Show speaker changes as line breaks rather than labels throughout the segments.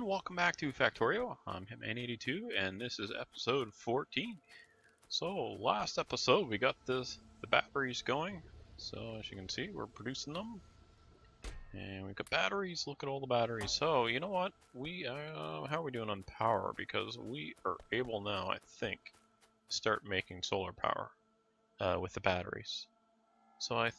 welcome back to Factorio. I'm Hitman82 and this is episode 14. So last episode we got the batteries going. So as you can see we're producing them. And we've got batteries, look at all the batteries. So you know what, how are we doing on power? Because we are able now, I think, to start making solar power with the batteries. So I'm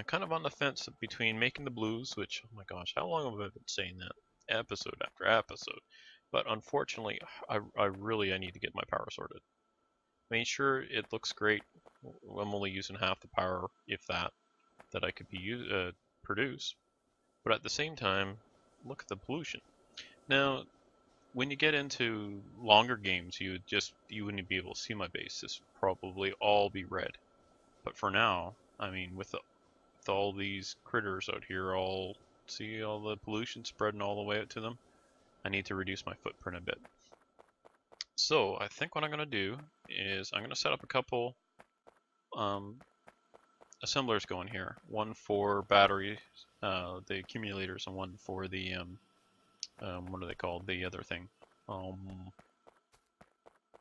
kind of on the fence between making the blues, which, oh my gosh, how long have I been saying that? Episode after episode. But unfortunately, I need to get my power sorted. I mean, sure, it looks great. I'm only using half the power, if that I could produce. But at the same time, look at the pollution. Now, when you get into longer games, you wouldn't be able to see my base. This would probably all be red. But for now, I mean, with all these critters out here, see all the pollution spreading all the way out to them, I need to reduce my footprint a bit. So I think what I'm going to do is I'm going to set up a couple assemblers going here. One for batteries, the accumulators, and one for the, what are they called? The other thing.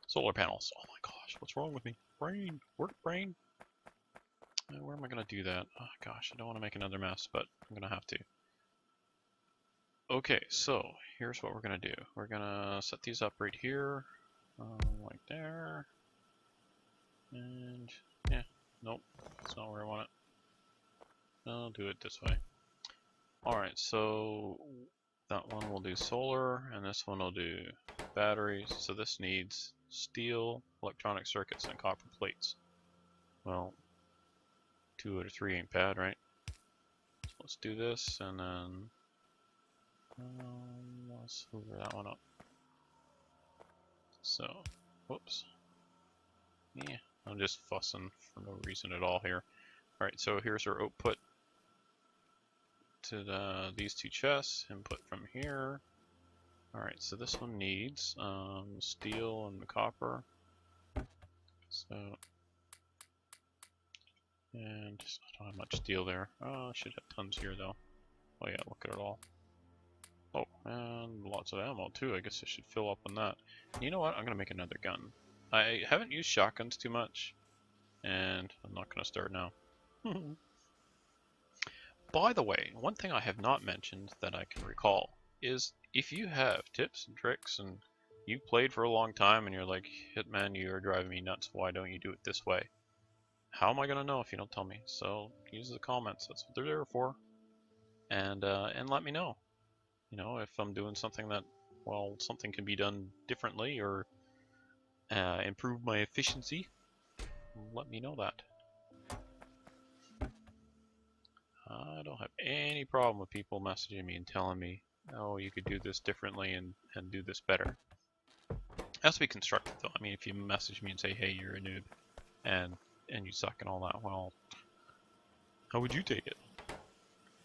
Solar panels. Oh my gosh, what's wrong with me? Brain, work brain. Where am I going to do that? Oh gosh, I don't want to make another mess, but I'm going to have to. Okay, so here's what we're going to do. We're going to set these up right here, like there. And, yeah, nope, that's not where I want it. I'll do it this way. Alright, so that one will do solar, and this one will do batteries. So this needs steel, electronic circuits, and copper plates. Well, 2 out of 3 ain't bad, right? So let's do this, and then let's hoover that one up. So, whoops. Yeah, I'm just fussing for no reason at all here. Alright, so here's our output to these two chests. Input from here. Alright, so this one needs steel and copper. So, and just, I don't have much steel there. Oh, I should have tons here though. Oh yeah, look at it all. Oh, and lots of ammo too. I guess I should fill up on that. You know what? I'm gonna make another gun. I haven't used shotguns too much, and I'm not gonna start now. By the way, one thing I have not mentioned that I can recall is if you have tips and tricks and you played for a long time and you're like, Hitman, you're driving me nuts, why don't you do it this way? How am I gonna know if you don't tell me? So use the comments, that's what they're there for. And let me know. You know, if I'm doing something that, well, something can be done differently or improve my efficiency, let me know that. I don't have any problem with people messaging me and telling me, oh, you could do this differently and do this better. It has to be constructive though. I mean, if you message me and say, hey, you're a noob and you suck and all that, well, how would you take it?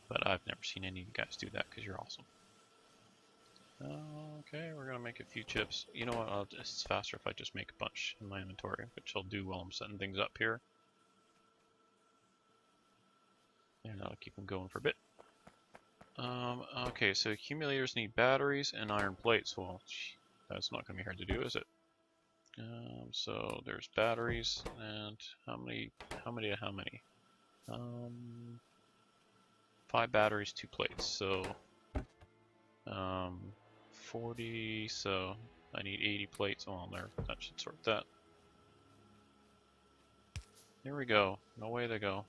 But I've never seen any of you guys do that because you're awesome. Okay, we're gonna make a few chips. You know what, it's faster if I just make a bunch in my inventory, which I'll do while I'm setting things up here. And that'll keep them going for a bit. Okay, so accumulators need batteries and iron plates. Well, that's not gonna be hard to do, is it? So there's batteries, and how many? 5 batteries, 2 plates, so 40, so I need 80 plates. Oh, there, that should sort that. There we go, no way to go.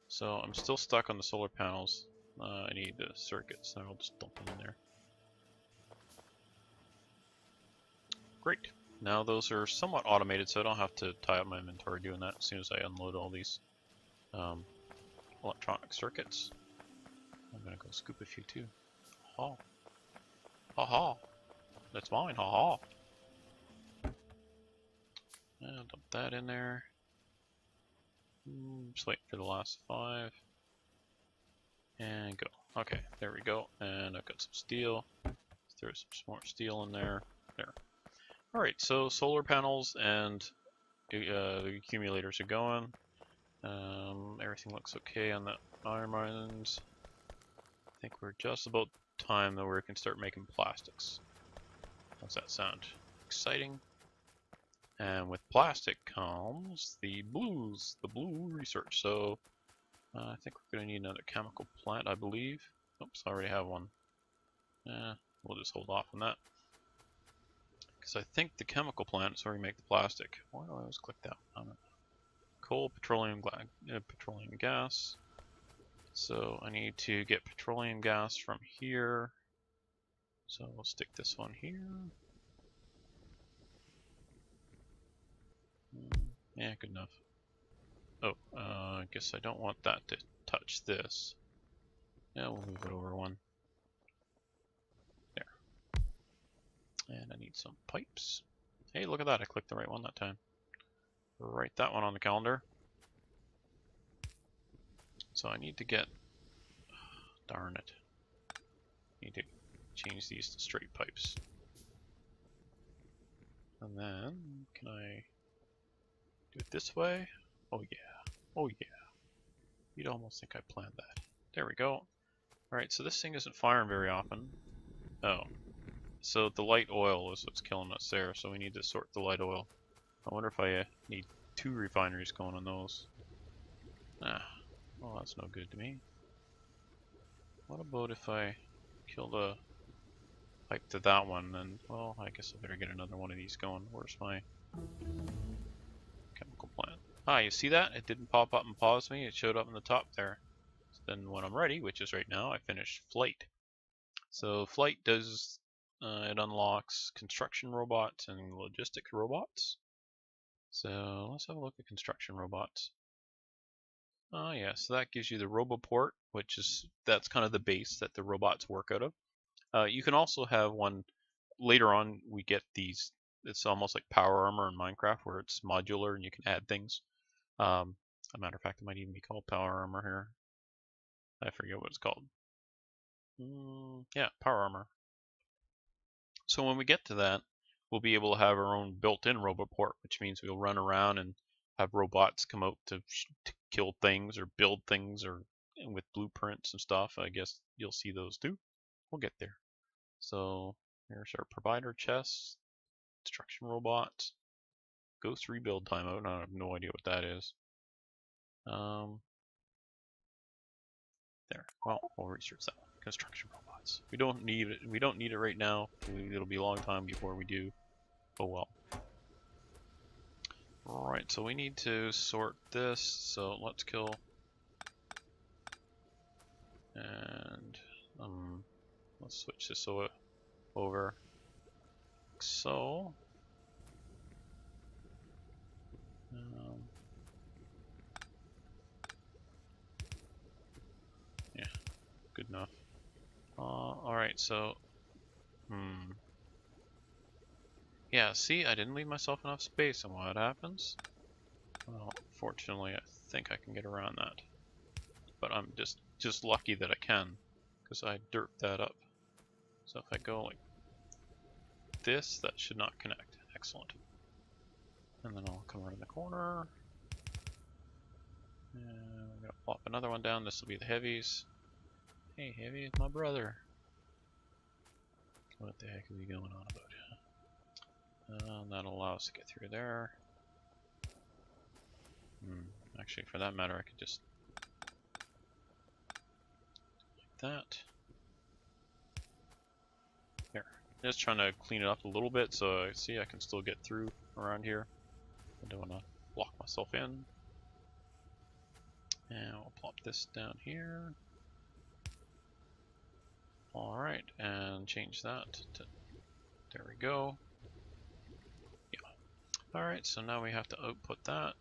So I'm still stuck on the solar panels. I need the circuits, and I'll just dump them in there. Great. Now those are somewhat automated, so I don't have to tie up my inventory doing that as soon as I unload all these electronic circuits. I'm gonna go scoop a few too. Ha ha. Ha, that's mine, ha ha. And dump that in there. Just waiting for the last 5. And go. Okay, there we go. And I've got some steel. Let's throw some more steel in there. There. Alright, so solar panels and the accumulators are going. Everything looks okay on the iron mines. I think we're just about time that we can start making plastics. How's that sound? Exciting. And with plastic comes the blue research. So I think we're going to need another chemical plant, I believe. Oops, I already have one. We'll just hold off on that. Because I think the chemical plant is where we make the plastic. Why do I always click that? I don't know. Coal, petroleum gas. So I need to get petroleum gas from here. So we'll stick this one here. Yeah, good enough. Oh, I guess I don't want that to touch this. Yeah, we'll move it over one. There. And I need some pipes. Hey, look at that. I clicked the right one that time. Write that one on the calendar. So I need to get... Darn it. Need to change these to straight pipes. And then, can I do it this way? Oh yeah. Oh yeah. You'd almost think I planned that. There we go. Alright, so this thing isn't firing very often. Oh. So the light oil is what's killing us there, so we need to sort the light oil. I wonder if I need 2 refineries going on those. Ah, well that's no good to me. What about if I kill the pipe to that one, and well, I guess I better get another one of these going. Where's my chemical plant? Ah, you see that? It didn't pop up and pause me, it showed up in the top there. So then when I'm ready, which is right now, I finish flight. So flight does, it unlocks construction robots and logistics robots. So let's have a look at construction robots. Oh yeah, so that gives you the roboport, that's kind of the base that the robots work out of. You can also have one, later on we get these, it's almost like power armor in Minecraft where it's modular and you can add things. A matter of fact, it might even be called power armor here. I forget what it's called. Yeah, power armor. So when we get to that, we'll be able to have our own built-in roboport, which means we'll run around and have robots come out to kill things or build things or with blueprints and stuff. I guess you'll see those too. We'll get there. So here's our provider chest, construction robots, ghost rebuild timeout. I have no idea what that is. There. Well, we'll research that one. Construction robots. We don't need it. We don't need it right now. It'll be a long time before we do. Oh well. Alright, so we need to sort this. So let's kill. And let's switch this over. So. Yeah, good enough. Alright, so. Yeah, see, I didn't leave myself enough space, and what happens? Well, fortunately, I think I can get around that. But I'm just lucky that I can, because I derped that up. So if I go like this, that should not connect. Excellent. And then I'll come around the corner. And I'm going to plop another one down. This will be the heavies. Hey, heavy is my brother. What the heck are we going on about? That'll allow us to get through there. Actually, for that matter, I could just like that. There. Just trying to clean it up a little bit so I see I can still get through around here. I don't want to lock myself in. And we'll plop this down here. Alright, and change that to, there we go. Yeah. Alright, so now we have to output that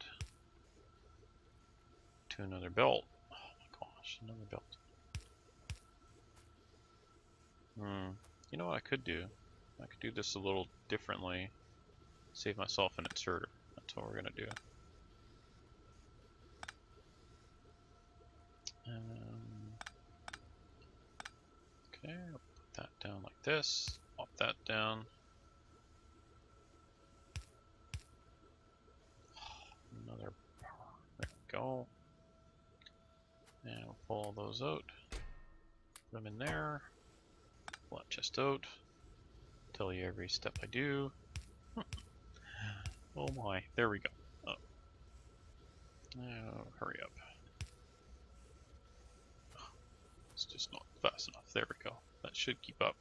to another belt. Oh my gosh, another belt. You know what I could do? I could do this a little differently. Save myself an inserter. That's what we're gonna do. Okay, I'll put that down like this. Pop that down. Another power. There we go. And we'll pull those out. Put them in there. Pull that chest out. Tell you every step I do. Oh my, there we go. Oh. Oh, hurry up. It's just not fast enough. There we go. That should keep up.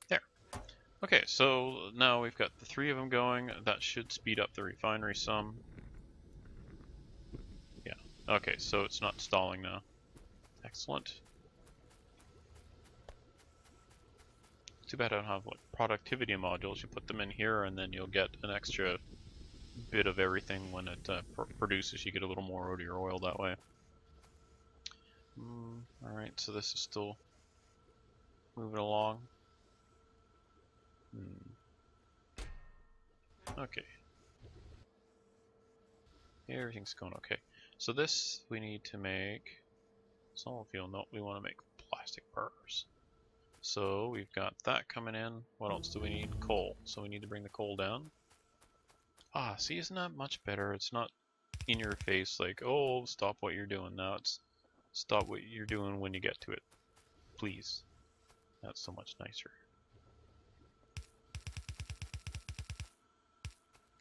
There. Okay, so now we've got the 3 of them going. That should speed up the refinery some. Yeah. Okay, so it's not stalling now. Excellent. Too bad I don't have like productivity modules. You put them in here and then you'll get an extra bit of everything when it produces. You get a little more out of your oil that way. Alright, so this is still moving along. Okay. Everything's going okay. So this we need to make solid fuel. No, we want to make plastic bars. So we've got that coming in. What else do we need? Coal. So we need to bring the coal down. Ah, see, isn't that much better? It's not in your face like, oh, stop what you're doing. Now it's stop what you're doing when you get to it. Please. That's so much nicer.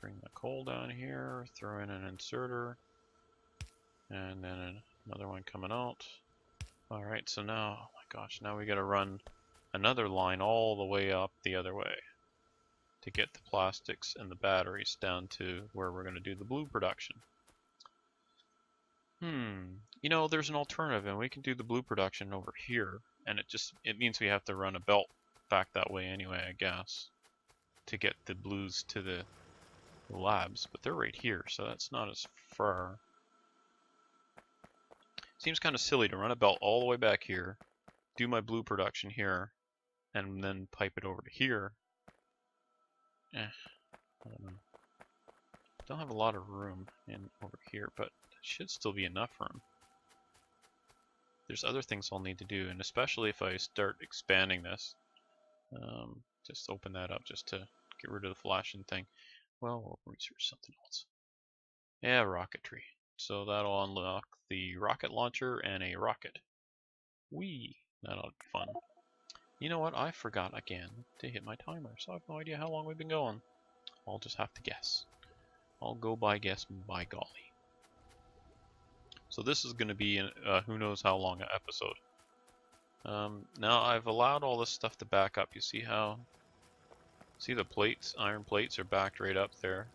Bring the coal down here, throw in an inserter, and then another one coming out. Alright, so now, oh my gosh, now we gotta run another line all the way up the other way to get the plastics and the batteries down to where we're gonna do the blue production. You know, there's an alternative, and we can do the blue production over here, and it means we have to run a belt back that way anyway, I guess, to get the blues to the labs, but they're right here, so that's not as far. Seems kind of silly to run a belt all the way back here, do my blue production here, and then pipe it over to here. I don't know. Don't have a lot of room in over here, but should still be enough room. There's other things I'll need to do, and especially if I start expanding this. Just open that up just to get rid of the flashing thing. Well, we'll research something else. Yeah, rocketry. So that'll unlock the rocket launcher and a rocket. Whee! That'll be fun. You know what? I forgot again to hit my timer, so I have no idea how long we've been going. I'll just have to guess. I'll go by guess by golly. So this is going to be who knows how long an episode. Now I've allowed all this stuff to back up. You see how? See the plates, iron plates are backed right up there.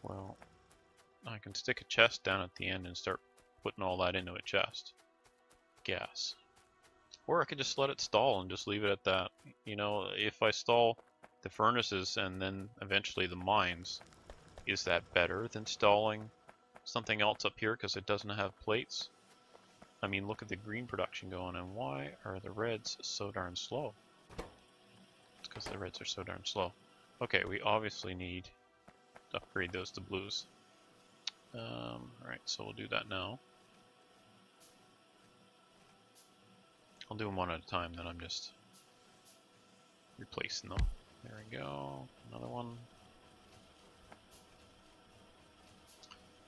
Well, I can stick a chest down at the end and start putting all that into a chest. Gas. Or I could just let it stall and just leave it at that. You know, if I stall the furnaces and then eventually the mines, is that better than stalling something else up here because it doesn't have plates? I mean, look at the green production going, and why are the reds so darn slow? It's because the reds are so darn slow. Okay, we obviously need to upgrade those to blues. Alright, so we'll do that now. I'll do them one at a time, then I'm just replacing them. There we go, another one.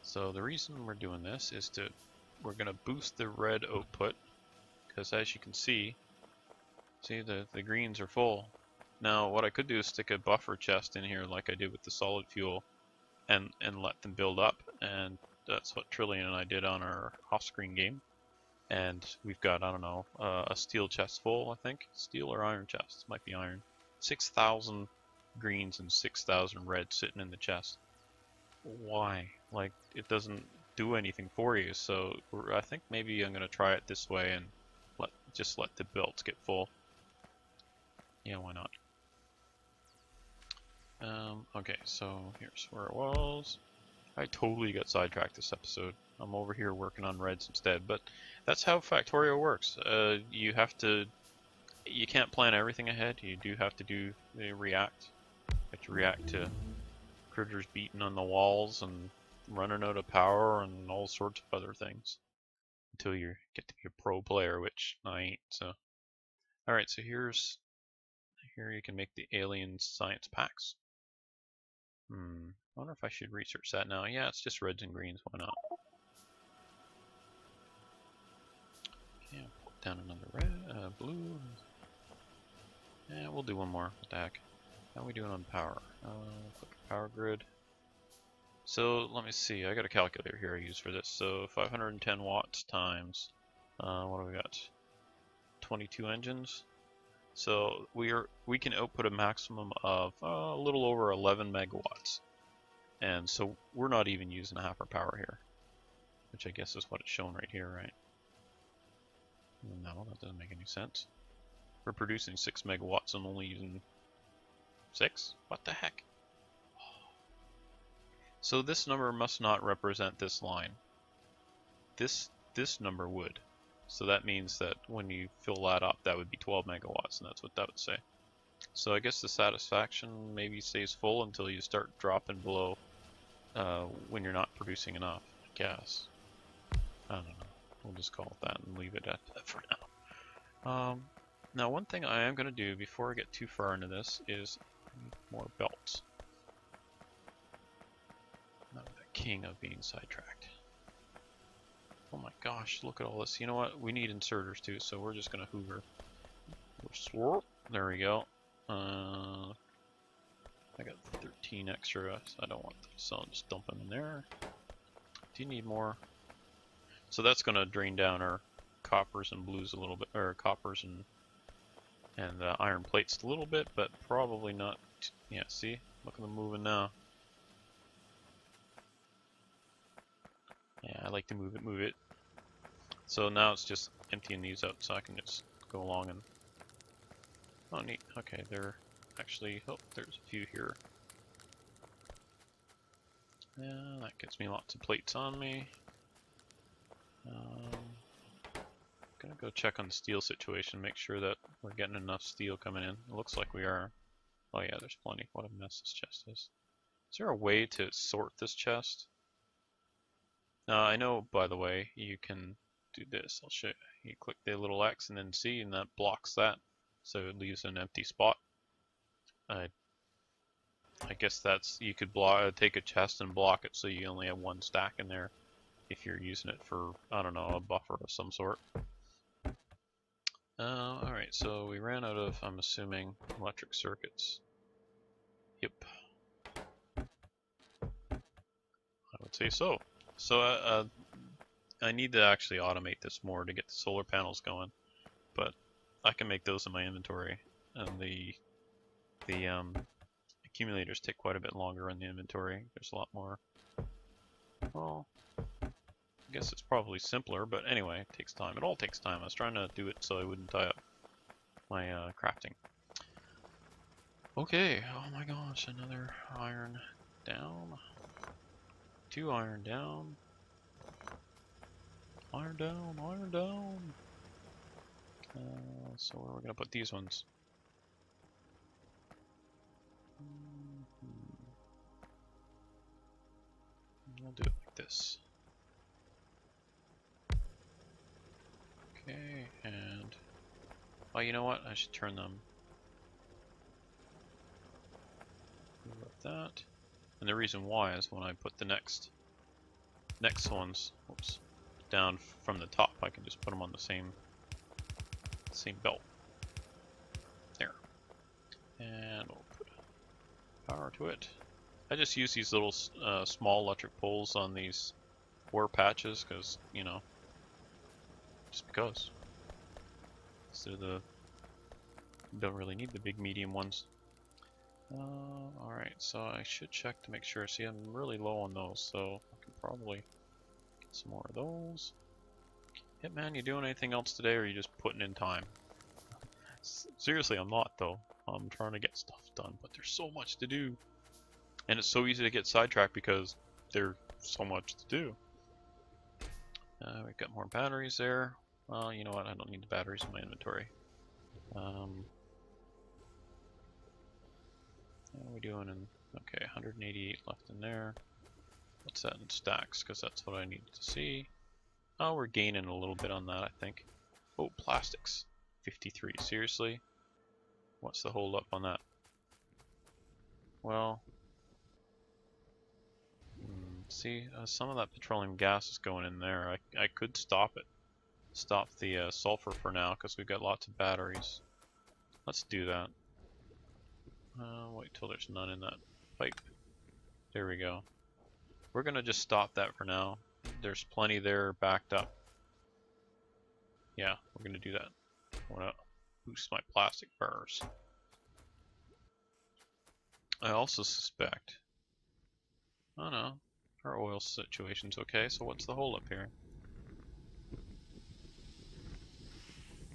So the reason we're doing this is we're going to boost the red output, because as you can see the greens are full. Now what I could do is stick a buffer chest in here like I did with the solid fuel and let them build up, and that's what Trillian and I did on our off-screen game. And we've got, I don't know, a steel chest full, I think. Steel or iron chest, might be iron. 6,000 greens and 6,000 reds sitting in the chest. Why? Like, it doesn't do anything for you, so I think maybe I'm gonna try it this way and just let the belts get full. Yeah, why not? Okay, so here's where it was. I totally got sidetracked this episode. I'm over here working on reds instead, but that's how Factorio works. You can't plan everything ahead. You do have to react. You have to react to critters beating on the walls and running out of power and all sorts of other things until you get to be a pro player, which I ain't. So, all right. So here you can make the alien science packs. I wonder if I should research that now. Yeah, it's just reds and greens. Why not? Okay, I'll put down another red, blue. Yeah, we'll do one more. What the heck? How are we doing on power? Click power grid. So let me see. I got a calculator here I use for this. So 510 watts times what do we got? 22 engines. So we can output a maximum of a little over 11 megawatts. And so we're not even using half our power here, which I guess is what it's shown right here, right? No, that doesn't make any sense. We're producing 6 megawatts and only using 6? What the heck? So this number must not represent this line. This number would. So that means that when you fill that up, that would be 12 megawatts, and that's what that would say. So I guess the satisfaction maybe stays full until you start dropping below when you're not producing enough, I guess. I don't know. We'll just call it that and leave it at that for now. Now one thing I am going to do before I get too far into this is more belts. I'm the king of being sidetracked. Oh my gosh, look at all this. You know what? We need inserters too, so we're just going to hoover. There we go. I got 13 extra, so I don't want those, so I'll just dump them in there. Do you need more? So that's going to drain down our coppers and blues a little bit, or coppers and iron plates a little bit, but probably not. Yeah, see? Look at them moving now. Yeah, I like to move it. So now it's just emptying these out so I can just go along and... Oh, neat. Okay, they're actually... Oh, there's a few here. Yeah, that gets me lots of plates on me. Gonna go check on the steel situation, make sure that we're getting enough steel coming in. It looks like we are. Oh yeah, there's plenty. What a mess this chest is. Is there a way to sort this chest? I know, by the way, you can do this. I'll show you. You click the little X and then C, and that blocks that, so it leaves an empty spot. I guess that's, you could take a chest and block it so you only have one stack in there if you're using it for, I don't know, a buffer of some sort. Alright, so we ran out of, I'm assuming, electric circuits. Yep. I would say so. So I need to actually automate this more to get the solar panels going, but I can make those in my inventory, and the accumulators take quite a bit longer in the inventory. There's a lot more. Well, I guess it's probably simpler, but anyway, it takes time. It all takes time. I was trying to do it so I wouldn't tie up my crafting. Okay, oh my gosh, another iron down. 2 iron down. Iron down, iron down. So where are we going to put these ones? We'll do it like this. Okay, and... Oh, you know what? I should turn them like that. And the reason why is when I put the next ones, whoops, down from the top, I can just put them on the same belt. There. And we'll put power to it. I just use these little small electric poles on these ore patches because, you know, just because. So don't really need the big medium ones. Alright, so I should check to make sure. See, I'm really low on those, so I can probably get some more of those. Hitman, you doing anything else today, or are you just putting in time? Seriously, I'm not, though. I'm trying to get stuff done, but there's so much to do. And it's so easy to get sidetracked because there's so much to do. We've got more batteries there. Well, you know what? I don't need the batteries in my inventory. How are we doing in... Okay, 188 left in there. What's that in stacks? Because that's what I need to see. Oh, we're gaining a little bit on that, I think. Oh, plastics. 53. Seriously? What's the hold up on that? Well... See, some of that petroleum gas is going in there. I could stop it. Stop the sulfur for now because we've got lots of batteries. Let's do that. Wait till there's none in that pipe. There we go. We're gonna just stop that for now. There's plenty there backed up. Yeah, we're gonna do that. I wanna boost my plastic bars. I also suspect, oh no, our oil situation's okay, so what's the hole up here?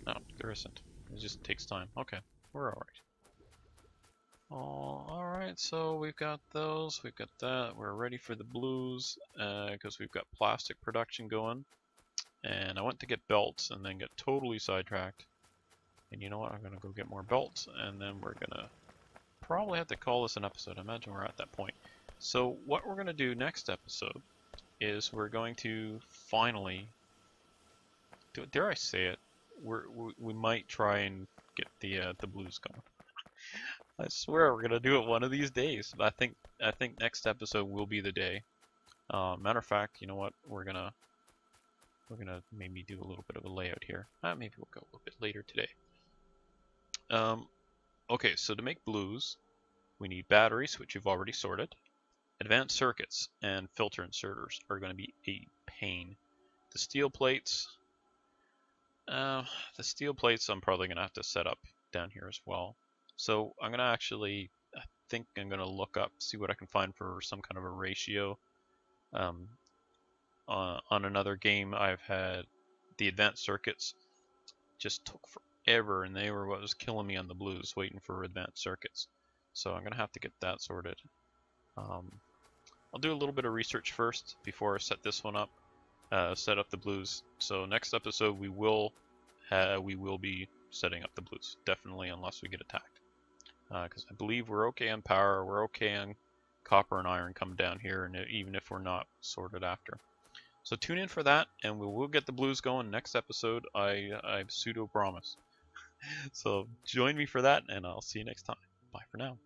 No, there isn't. It just takes time. Okay, we're alright. Alright, so we've got those, we've got that, we're ready for the blues, because we've got plastic production going. And I went to get belts and then got totally sidetracked. And you know what, I'm gonna go get more belts, and then we're gonna probably have to call this an episode. I imagine we're at that point. So what we're gonna do next episode is we're going to finally, dare I say it, we might try and get the blues going. I swear we're gonna do it one of these days. I think next episode will be the day. Matter of fact, you know what? We're gonna maybe do a little bit of a layout here. Maybe we'll go a little bit later today. Okay, so to make blues, we need batteries, which you've already sorted. Advanced circuits and filter inserters are going to be a pain. The steel plates, I'm probably going to have to set up down here as well. So I'm going to actually, I think I'm going to look up, see what I can find for some kind of a ratio. On another game, I've had the advanced circuits just took forever, and they were what was killing me on the blues, waiting for advanced circuits. So I'm going to have to get that sorted. I'll do a little bit of research first before I set this one up, set up the blues. So next episode we will be setting up the blues, definitely, unless we get attacked. Because I believe we're okay on power, we're okay on copper and iron come down here, and even if we're not sorted after. So tune in for that, and we will get the blues going next episode. I pseudo promise. So join me for that, and I'll see you next time. Bye for now.